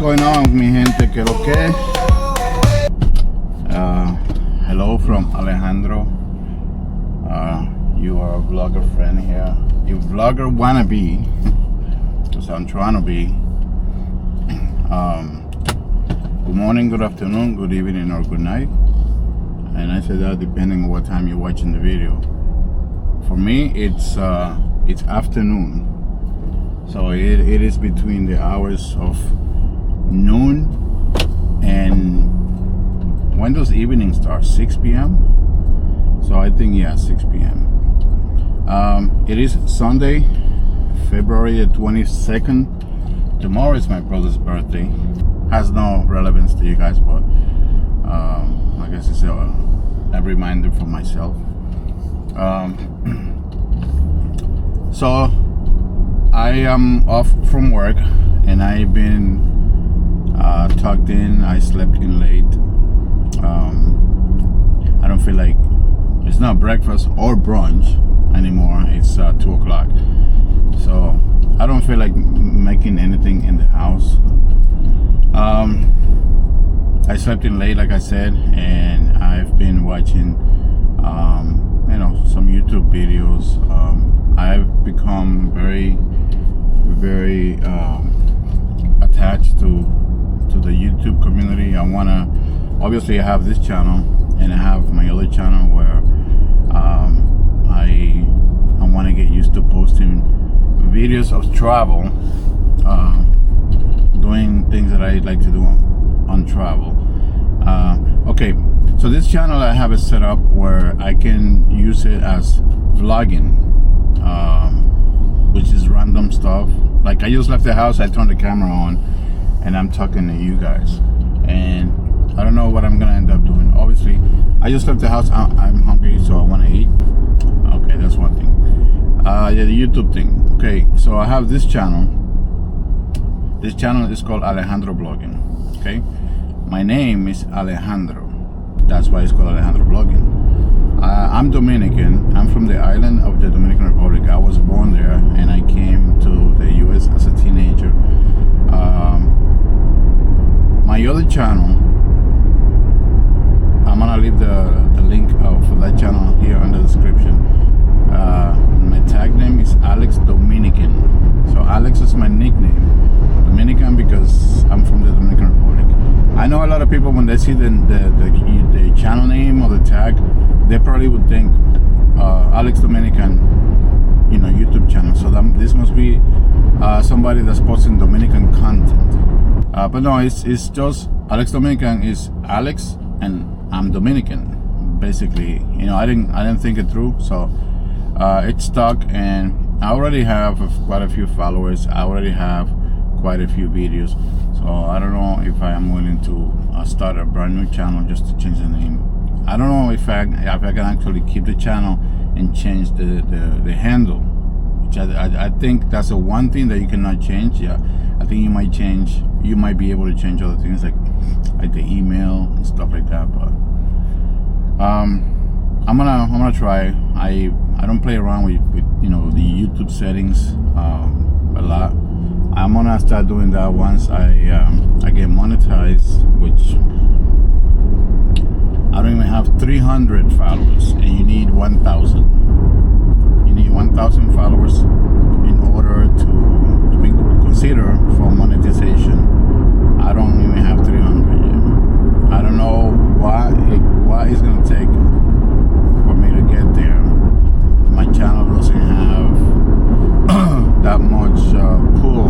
going on, mi gente? ¿Qué lo que? Hello from Alejandro. You are a vlogger friend here. You vlogger wannabe, because I'm trying to be. Good morning, good afternoon, good evening, or good night. And I say that depending on what time you're watching the video. For me, it's afternoon. So it is between the hours of noon and when does evening start? 6 p.m. So I think 6 p.m. It is Sunday, February the 22nd. Tomorrow is my brother's birthday. Has no relevance to you guys, but I guess it's a reminder for myself. So I am off from work and I've been tucked in. I slept in late. I don't feel like it's not breakfast or brunch anymore. It's 2 o'clock, so I don't feel like making anything in the house. I slept in late, like I said, and I've been watching some YouTube videos. I've become very attached to the YouTube community. Obviously I have this channel and I have my other channel where I want to get used to posting videos of travel, doing things that I like to do on travel. Okay, so this channel I have it set up where I can use it as vlogging, which is random stuff. Like I just left the house, I turned the camera on and I'm talking to you guys, and I don't know what I'm gonna end up doing. Obviously I just left the house, I'm hungry, so I want to eat. Okay, that's one thing. The YouTube thing. Okay, so I have this channel. This channel is called Alejandro Blogging. Okay, my name is Alejandro, that's why it's called Alejandro Blogging. I'm Dominican. I'm from the island of the Dominican Republic. I was born there and I came to the US as a teenager. My other channel, I'm gonna leave the link for that channel here in the description. My tag name is Alex Dominican. So Alex is my nickname. Dominican because I'm from the Dominican Republic. I know a lot of people, when they see the channel name or the tag, they probably would think Alex Dominican, YouTube channel. So this must be somebody that's posting Dominican content. But no, it's just Alex Dominican is Alex and I'm Dominican. Basically, I didn't think it through, so it's stuck, and I already have quite a few followers. I already have quite a few videos, so I don't know if I am willing to start a brand new channel just to change the name. I don't know if I can actually keep the channel and change the handle, which I think that's the one thing that you cannot change. I think you might be able to change other things like the email and stuff like that, but I'm gonna try. I don't play around with the YouTube settings a lot. I'm gonna start doing that once I get monetized, which I don't even have 300 followers, and you need 1,000. You need 1,000 followers in order to be considered for monetization. I don't even have 300 yet. I don't know why it's gonna take for me to get there. My channel doesn't have that much pull,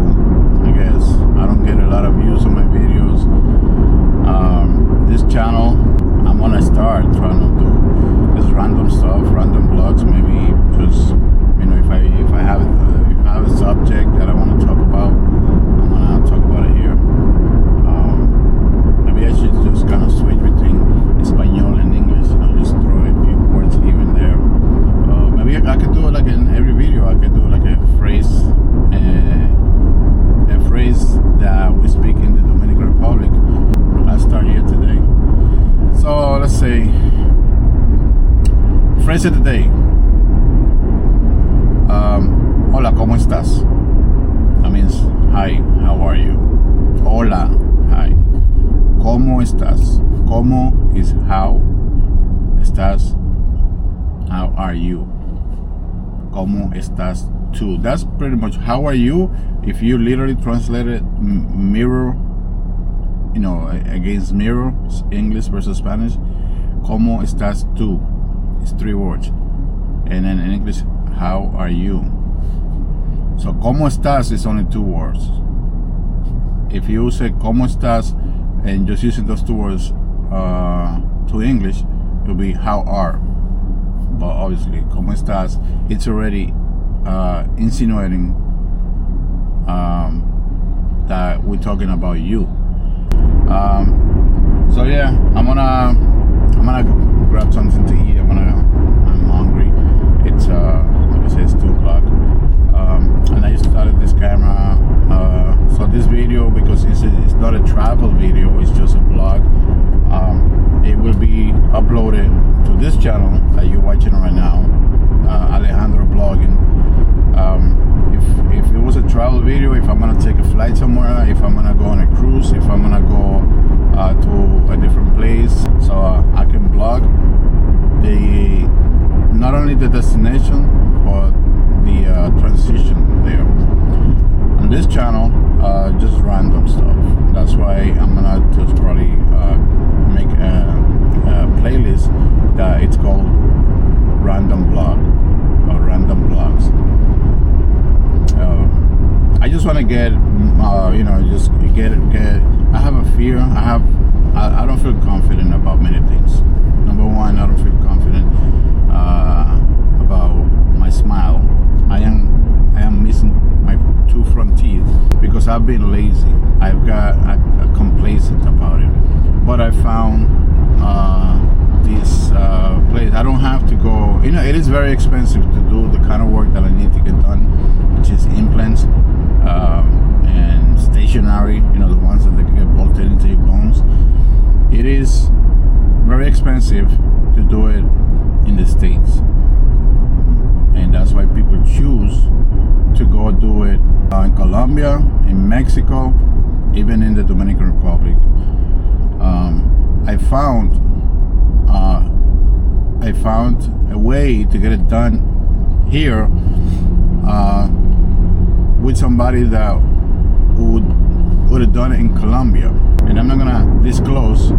I guess. I don't get a lot of views on my videos. This channel, I'm gonna start trying to do this random stuff, random vlogs. Maybe just if I have a subject that I want to talk about, I'm gonna talk about it here. Maybe I should just kind of switch between Espanol and English. Just throw a few words here and there. Maybe I could do it like in every video. I could do like a phrase that we speak in the Dominican Republic. I'll start here today. So let's say phrase of the day. Hola, ¿cómo estás? That means hi, how are you? Hola, hi. ¿Cómo estás? ¿Cómo is how. Estás, how are you? ¿Cómo estás tú? That's pretty much how are you. If you literally translate it mirror, against mirror, English versus Spanish, ¿Cómo estás tú? It's 3 words. And then in English, how are you? So ¿cómo estás is only 2 words. If you say ¿cómo estás and just using those 2 words to English, it will be how are. But obviously, ¿cómo estás? It's already insinuating that we're talking about you. So yeah, I'm gonna grab something to eat. I'm hungry. It's like I said, it's 2 o'clock. And I just started this camera. So this video, because it's not a travel video, it's just a vlog. It will be uploaded to this channel that you're watching right now, Alejandro Blogging. If it was a travel video, if I'm gonna take a flight somewhere, if I'm gonna go on a cruise, if I'm gonna go to a different place, so I can blog not only the destination but the transition there. On this channel, just random stuff. That's why I'm gonna just probably make a playlist that it's called Random Blog or Random Blogs. I just want to get I have a fear. I don't feel confident about many things. Number one, I don't feel confident about my smile. I am missing my 2 front teeth because I've been lazy. I've got a complacent about it. But I found this place. I don't have to go. It is very expensive to do the kind of work that I need to get done, which is implants and stationary. The ones that they can get bolted into your bones. It is very expensive to do it in the States, and that's why people choose to go do it in Colombia, in Mexico, even in the Dominican Republic. I found a way to get it done here with somebody that would have done it in Colombia, and I'm not gonna disclose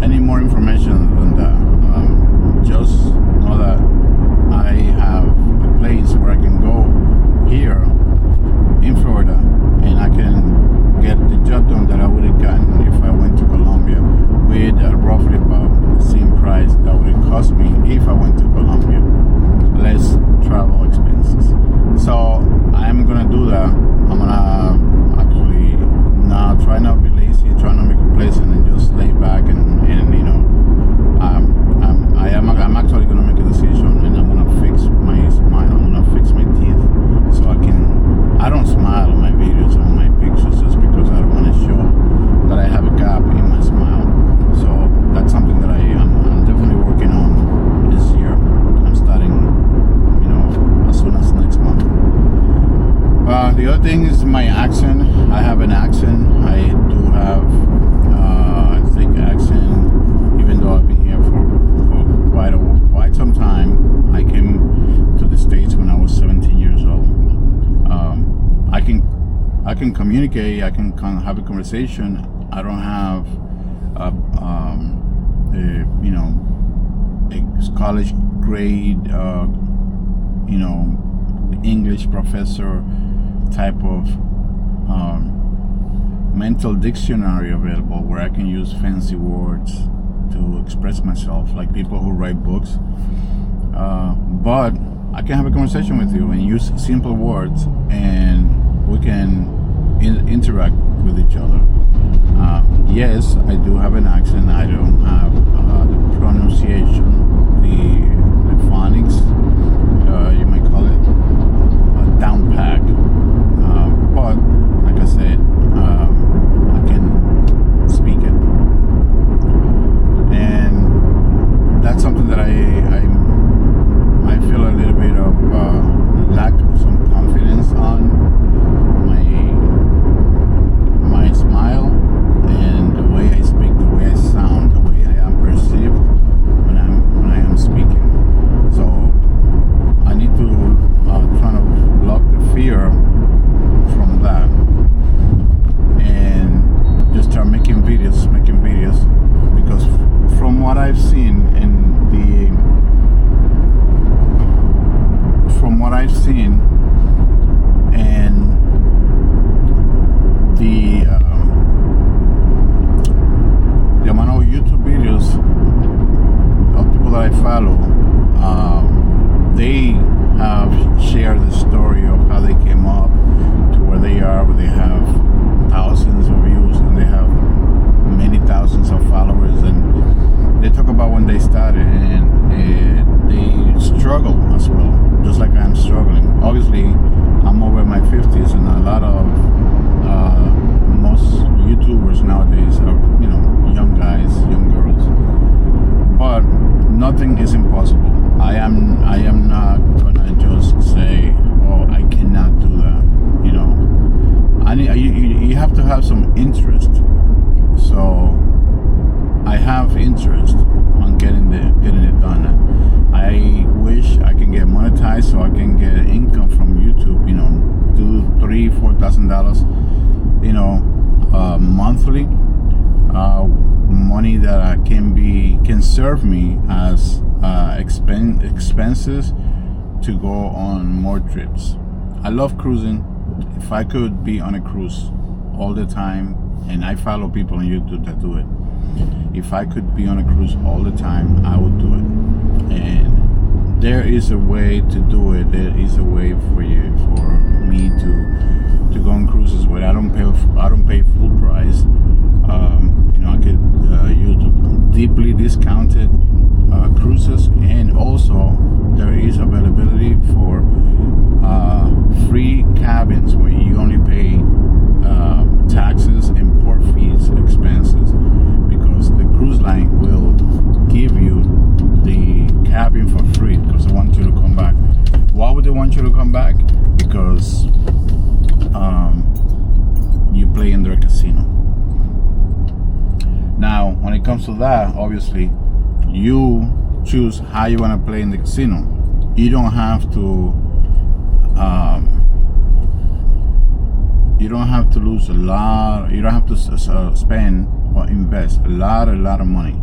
any more information than that. Just know that I have a place where I can go here in Florida, and I can get the job done that I would have gotten if I went to Colombia with roughly about the same price that would have cost me if I went to Colombia, less travel expenses. So I am gonna do that. I'm gonna actually try not to be lazy, try not to be complacent, and just lay back and I'm actually gonna make a decision, and I'm gonna fix my smile. I'm gonna fix my teeth so I don't smile on my videos or on my pictures just because I don't want to show that I have a gap in my smile. So that's something that I'm definitely working on this year. I'm starting, as soon as next month. The other thing is my accent. I have an accent. I do have I think accent, even though I've been here for quite some time. I came to the States when I was 17 years old. I can communicate. I can have a conversation. I don't have a college grade English professor type of mental dictionary available where I can use fancy words to express myself like people who write books. But I can have a conversation with you and use simple words, and we can interact with each other. Yes, I do have an accent. I don't have the pronunciation, the phonics, you might call it, down pack. But like I said, I can speak it, and that's something that I feel a little bit of lack of some confidence on. that I follow, they have shared the story of how they came up to where they are, where they have thousands of views and they have many thousands of followers, and they talk about when they started, and they struggle as well, just like I'm struggling. Obviously, I'm over my 50s, and a lot of most YouTubers nowadays are, young guys, young girls. But nothing is impossible. I am not gonna just say, oh, I cannot do that. You have to have some interest. So I have interest on getting it done. I wish I can get monetized so I can get income from YouTube. $2,000, $3,000, $4,000, monthly. Money that can serve me as expenses to go on more trips. I love cruising. If I could be on a cruise all the time, and I follow people on YouTube that do it, if I could be on a cruise all the time, I would do it. And there is a way to do it. There is a way for me to go on cruises where I don't pay full price. I could use deeply discounted cruises, and also there is availability for free cabins where you only pay taxes and port fees expenses, because the cruise line will give you the cabin for free because they want you to come back. Why would they want you to come back? Because you play in their casino. Now, when it comes to that, obviously, you choose how you want to play in the casino. You don't have to. You don't have to lose a lot. You don't have to spend or invest a lot of money.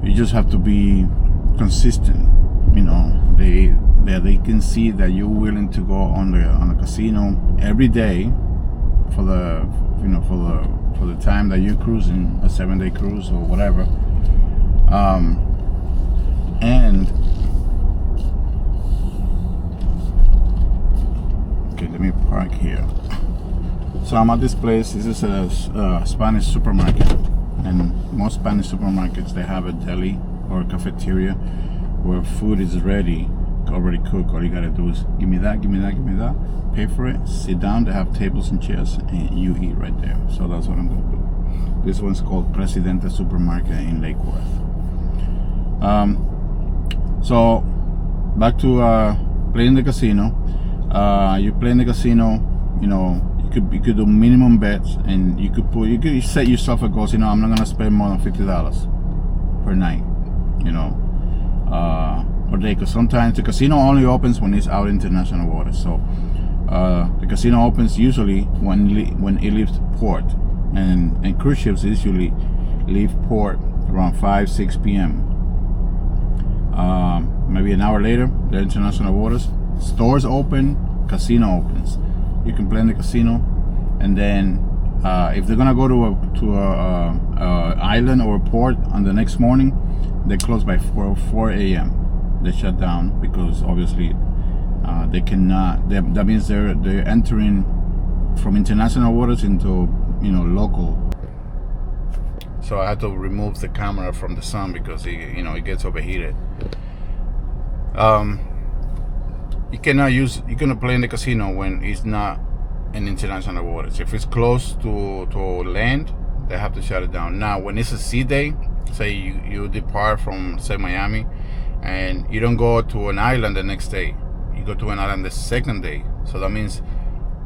You just have to be consistent. They can see that you're willing to go on the casino every day for the time that you're cruising, a 7-day cruise or whatever. And okay, let me park here. So I'm at this place. This is a Spanish supermarket, and most Spanish supermarkets, they have a deli or a cafeteria where food is ready, already cooked. All you gotta do is give me that, pay for it, sit down. They have tables and chairs, and you eat right there. So that's what I'm gonna do. This one's called Presidente Supermarket in Lake Worth. So back to playing the casino. You play in the casino, you could do minimum bets, and you could set yourself a goal. I'm not gonna spend more than $50 per night, per day, because sometimes the casino only opens when it's out international waters. So the casino opens usually when it leaves port, and cruise ships usually leave port around 5-6 p.m. Maybe an hour later, they're international waters. Stores open, casino opens. You can play in the casino, and then if they're gonna go to a island or a port on the next morning, they close by 4 a.m. They shut down because obviously they cannot. That means they're entering from international waters into local. So I had to remove the camera from the sun because it gets overheated. You cannot play in the casino when it's not in international waters. If it's close to land, they have to shut it down. Now, when it's a sea day, say you depart from, say, Miami, and you don't go to an island the next day, you go to an island the second day. So that means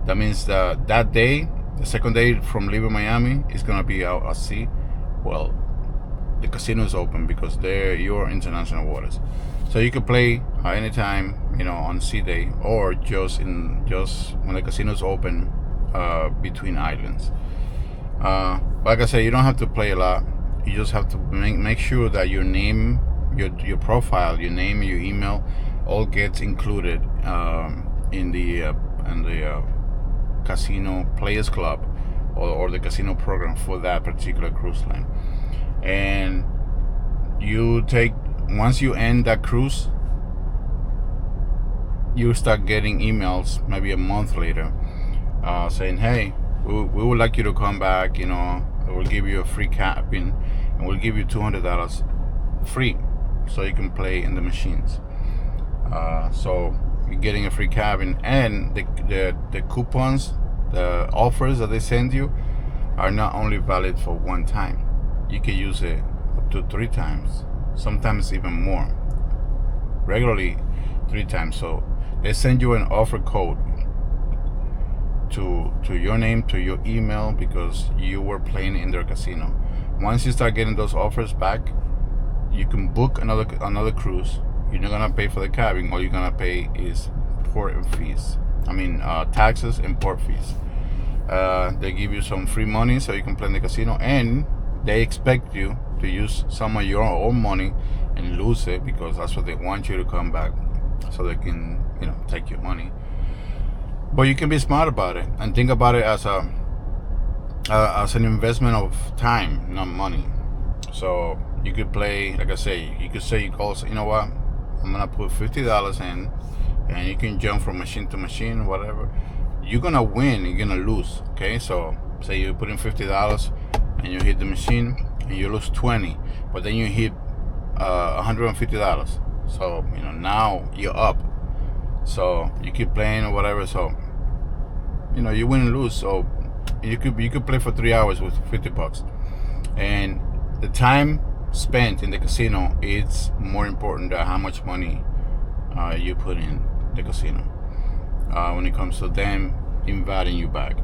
that day, the second day from leaving Miami, is gonna be out at sea. Well, the casino is open because you're international waters. So you can play anytime, on sea day, or just when the casino's open between islands. Like I said, you don't have to play a lot. You just have to make sure that your name, your profile, your name, your email, all gets included in the casino players club or the casino program for that particular cruise line. And once you end that cruise, you start getting emails maybe a month later, saying, hey, we would like you to come back, we'll give you a free cabin, and we'll give you $200 free so you can play in the machines. So you're getting a free cabin, and the coupons, the offers that they send you are not only valid for one time. You can use it up to 3 times, sometimes even more, regularly 3 times. So they send you an offer code to your name, to your email, because you were playing in their casino. Once you start getting those offers back, you can book another cruise. You're not gonna pay for the cabin. All you're gonna pay is port fees. Taxes and port fees. They give you some free money so you can play in the casino, and they expect you to use some of your own money and lose it, because that's what they want you to come back, so they can take your money. But you can be smart about it and think about it as an investment of time, not money. So you could play, like I say, you call, you know what, I'm gonna put $50 in, and you can jump from machine to machine, whatever. You're gonna win, you're gonna lose. Okay, so say you put in $50 and you hit the machine and you lose 20, but then you hit $150. So now you're up. So you keep playing or whatever. So you win and lose. So you could play for 3 hours with $50, and the time spent in the casino is more important than how much money you put in the casino when it comes to them inviting you back.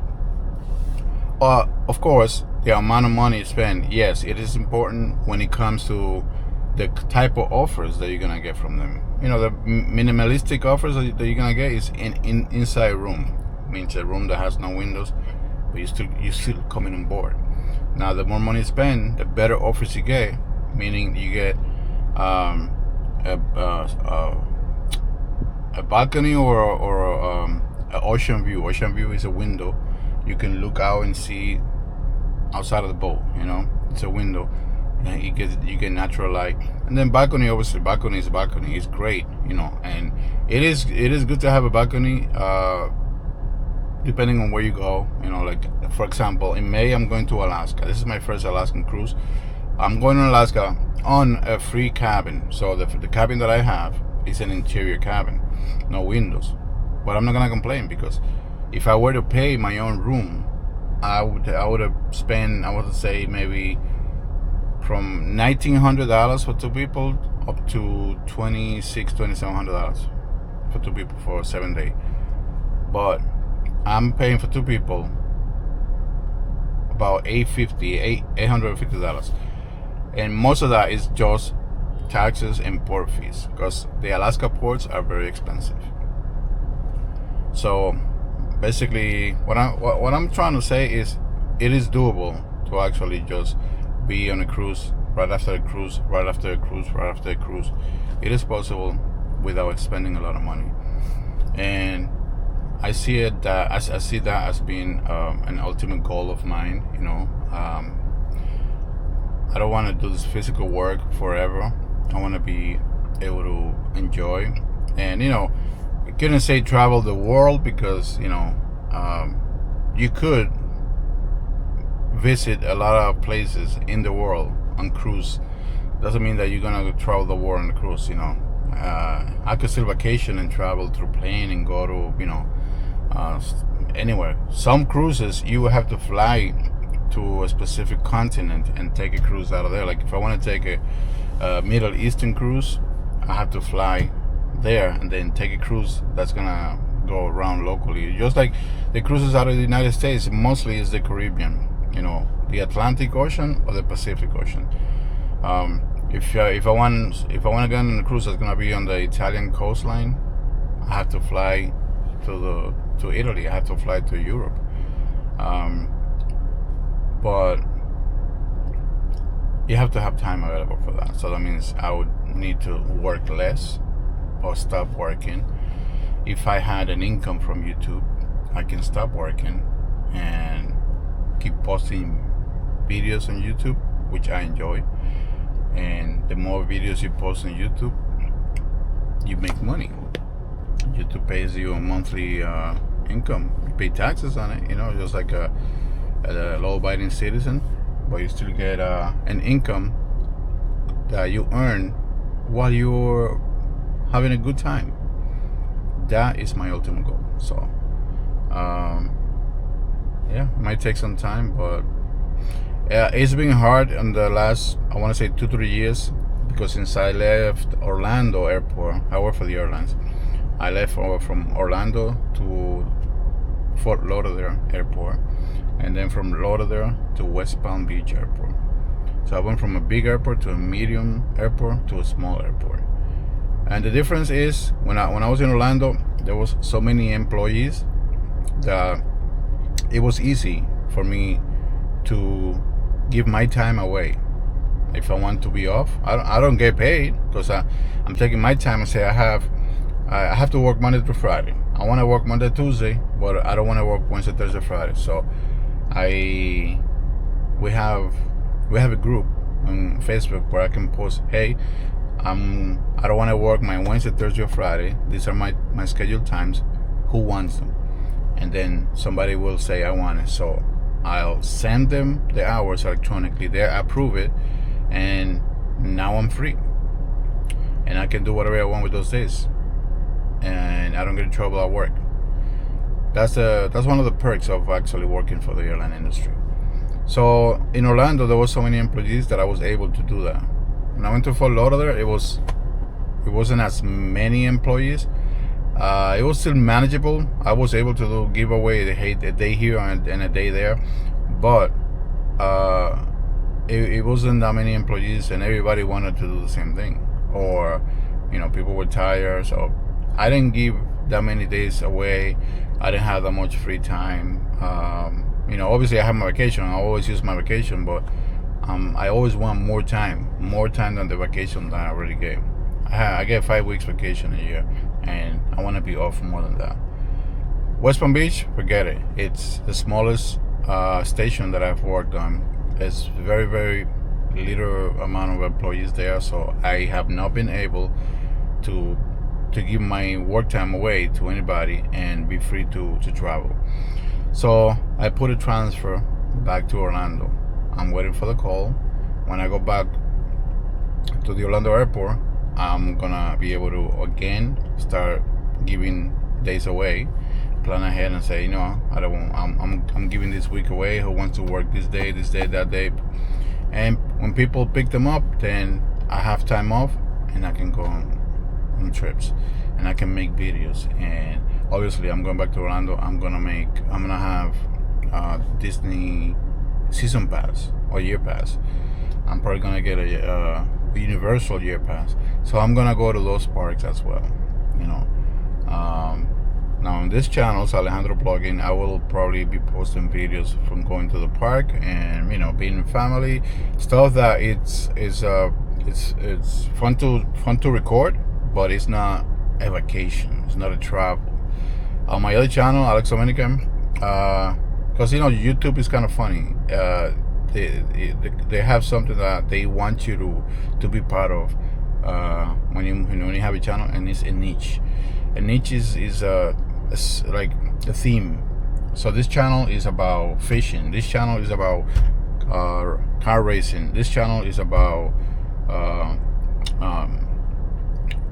Of course, the amount of money you spend, yes, it is important when it comes to the type of offers that you're gonna get from them. The minimalistic offers that you're gonna get is in inside room. Means a room that has no windows, but you still coming on board. Now, the more money you spend, the better offers you get. Meaning you get a balcony or an ocean view. Ocean view is a window. You can look out and see outside of the boat. It's a window. And you get natural light. And then balcony, obviously, balcony is a balcony. It's great, and it is good to have a balcony. Depending on where you go, like for example, in May I'm going to Alaska. This is my first Alaskan cruise. I'm going to Alaska on a free cabin. So the cabin that I have is an interior cabin, no windows. But I'm not gonna complain, because if I were to pay my own room, I would have spent, I would say, maybe from $1,900 for 2 people up to $2,700 for 2 people for a 7-day. But I'm paying for 2 people about $850, and most of that is just taxes and port fees, because the Alaska ports are very expensive. So basically, what I'm trying to say is, it is doable to actually just be on a cruise right after a cruise, right after a cruise, right after a cruise. It is possible without spending a lot of money, and I see that as being an ultimate goal of mine. I don't want to do this physical work forever. I want to be able to enjoy, and I couldn't say travel the world, because you could visit a lot of places in the world on cruise. Doesn't mean that you're gonna travel the world on the cruise. I could still vacation and travel through plane and go to anywhere. Some cruises you will have to fly to a specific continent and take a cruise out of there. Like if I want to take a Middle Eastern cruise, I have to fly there and then take a cruise that's gonna go around locally. Just like the cruises out of the United States, mostly is the Caribbean, the Atlantic Ocean or the Pacific Ocean. If I want to go on a cruise that's gonna be on the Italian coastline, I have to fly to Italy. I have to fly to Europe. But you have to have time available for that. So that means I would need to work less or stop working. If I had an income from YouTube, I can stop working and keep posting videos on YouTube, which I enjoy, and the more videos you post on YouTube, you make money. YouTube pays you a monthly income. You pay taxes on it, just like a law-abiding citizen, but you still get an income that you earn while you're having a good time. That is my ultimate goal. So yeah, it might take some time, but it's been hard in the last, I want to say 2-3 years, because since I left Orlando airport, I work for the airlines. I left from Orlando to Fort Lauderdale airport, and then from Lauderdale to West Palm Beach airport. So I went from a big airport to a medium airport to a small airport. And the difference is, when I was in Orlando, there was so many employees that it was easy for me to give my time away. If I want to be off, I don't get paid, because I'm taking my time and say I have to work Monday through Friday. I want to work Monday, Tuesday, but I don't want to work Wednesday, Thursday, Friday. So we have a group on Facebook where I can post, hey, I don't want to work my Wednesday, Thursday, or Friday. These are my scheduled times. Who wants them? And then somebody will say, I want it. So I'll send them the hours electronically. They approve it, and now I'm free, and I can do whatever I want with those days, and I don't get in trouble at work. That's one of the perks of actually working for the airline industry. So in Orlando, there was so many employees that I was able to do that. When I went to Fort Lauderdale, it wasn't as many employees. It was still manageable. I was able to give away a day here and a day there, but it wasn't that many employees, and everybody wanted to do the same thing, or people were tired. So I didn't give that many days away. I didn't have that much free time. Obviously I have my vacation. I always use my vacation, but I always want more time than the vacation that I already gave. I get 5 weeks vacation a year, and I want to be off more than that. West Palm Beach, forget it. It's the smallest station that I've worked on. It's very, very little amount of employees there, so I have not been able to give my work time away to anybody and be free to travel. So I put a transfer back to Orlando. I'm waiting for the call. When I go back to the Orlando airport, I'm gonna be able to again start giving days away. Plan ahead and say, I don't want. I'm giving this week away. Who wants to work this day, that day? And when people pick them up, then I have time off, and I can go on trips, and I can make videos. And obviously, I'm going back to Orlando. I'm gonna have Disney season pass or year pass. I'm probably gonna get a Universal year pass, so I'm gonna go to those parks as well. Now on this channel, Alejandro Blogging, I will probably be posting videos from going to the park and being with family, stuff that it's fun to record, but it's not a vacation. It's not a travel. On my other channel, Alex Dominican, because YouTube is kind of funny. They have something that they want you to be part of when you have a channel, and it's a niche. A niche is like a theme. So this channel is about fishing. This channel is about car racing. This channel is about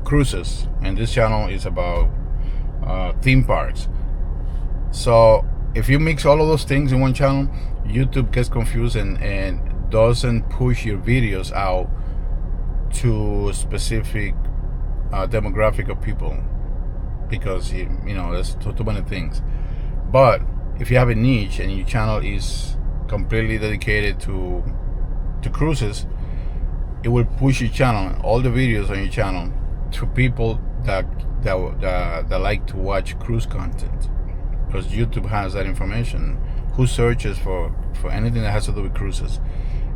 cruises, and this channel is about theme parks. So if you mix all of those things in one channel, YouTube gets confused and doesn't push your videos out to a specific demographic of people, because there's too many things. But if you have a niche and your channel is completely dedicated to cruises, it will push your channel, all the videos on your channel, to people that like to watch cruise content, because YouTube has that information. Who searches for anything that has to do with cruises,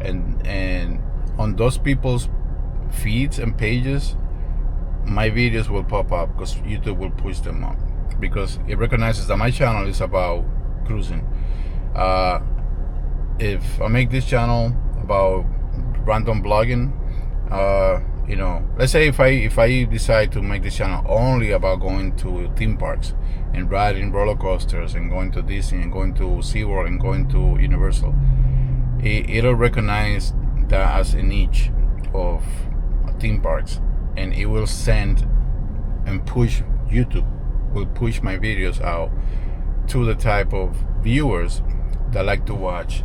and on those people's feeds and pages, my videos will pop up, because YouTube will push them up, because it recognizes that my channel is about cruising. If I make this channel about random blogging, you know, let's say if I decide to make this channel only about going to theme parks and riding roller coasters and going to Disney and going to SeaWorld and going to Universal, it'll recognize that as a niche of theme parks, and it will send and push YouTube will push my videos out to the type of viewers that like to watch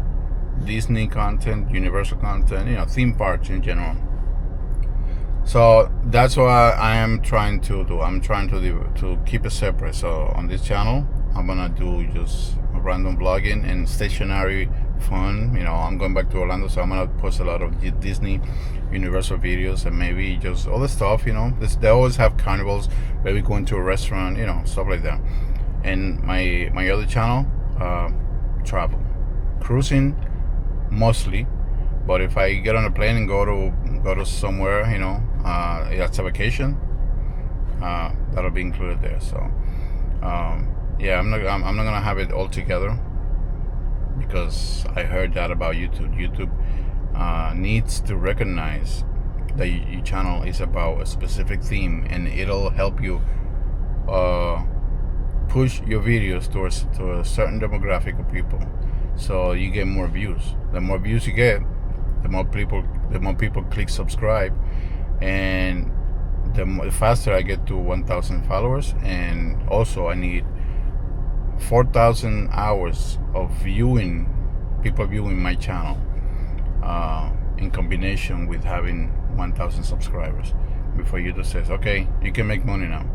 Disney content, Universal content, you know, theme parks in general. So that's what I am trying to do. I'm trying to keep it separate. So on this channel, I'm gonna do just random vlogging and stationary fun. You know, I'm going back to Orlando, so I'm gonna post a lot of Disney, Universal videos, and maybe just all the stuff. You know, they always have carnivals, maybe going to a restaurant, you know, stuff like that. And my other channel, travel, cruising mostly. But if I get on a plane and go to somewhere, you know, that's a vacation, that'll be included there. So yeah, I'm not gonna have it all together, because I heard that about YouTube. YouTube needs to recognize that your channel is about a specific theme, and it'll help you push your videos to a certain demographic of people, so you get more views. The more views you get, the more people click subscribe, and the faster I get to 1,000 followers. And also I need 4,000 hours of people viewing my channel, in combination with having 1,000 subscribers, before YouTube says, okay, you can make money now.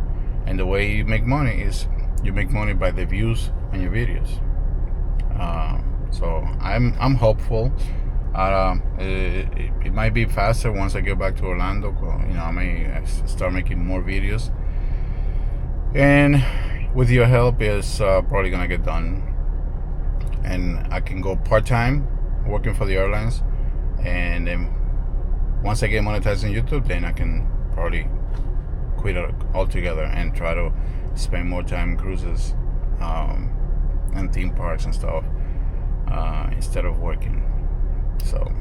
And the way you make money is you make money by the views on your videos. So I'm hopeful. It might be faster once I get back to Orlando. You know, I may start making more videos, and with your help, it's probably gonna get done, and I can go part-time working for the airlines, and then once I get monetized on YouTube, then I can probably quit it altogether and try to spend more time in cruises and theme parks and stuff, instead of working. So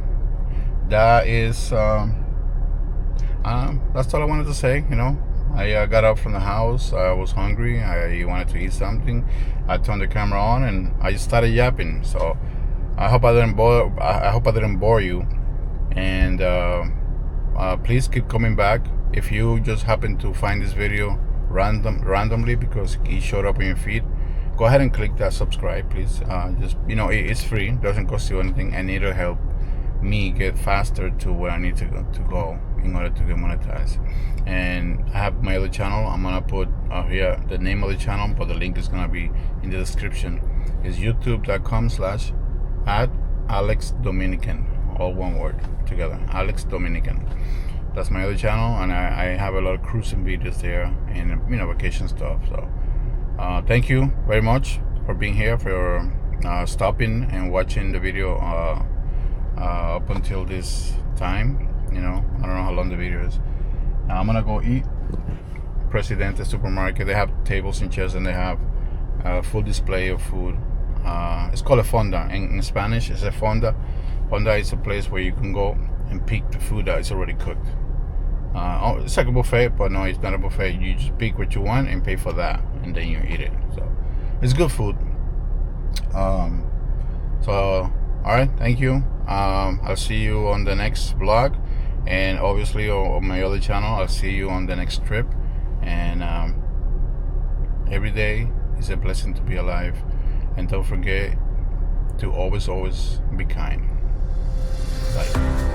that is that's all I wanted to say. You know, I got up from the house. I was hungry. I wanted to eat something. I turned the camera on and I just started yapping. So I hope I didn't bore you. And please keep coming back. If you just happen to find this video randomly because it showed up on your feed, go ahead and click that subscribe, please. Just, you know, it's free, doesn't cost you anything, and it'll help me get faster to where I need to go in order to get monetized. And I have my other channel. I'm gonna put here the name of the channel, but the link is gonna be in the description. It's youtube.com/@AlexDominican, all one word together, Alex Dominican. That's my other channel, and I have a lot of cruising videos there, and, you know, vacation stuff. So thank you very much for being here, for stopping and watching the video up until this time. You know, I don't know how long the video is. Now I'm gonna go eat. Presidente supermarket, they have tables and chairs, and they have a full display of food. It's called a fonda in Spanish. It's a fonda. Fonda is a place where you can go and pick the food that is already cooked. It's like a buffet, but no, it's not a buffet. You just pick what you want and pay for that, and then you eat it. So it's good food. So all right, thank you. I'll see you on the next vlog, and obviously on my other channel, I'll see you on the next trip. And every day is a blessing to be alive, and don't forget to always be kind. Bye.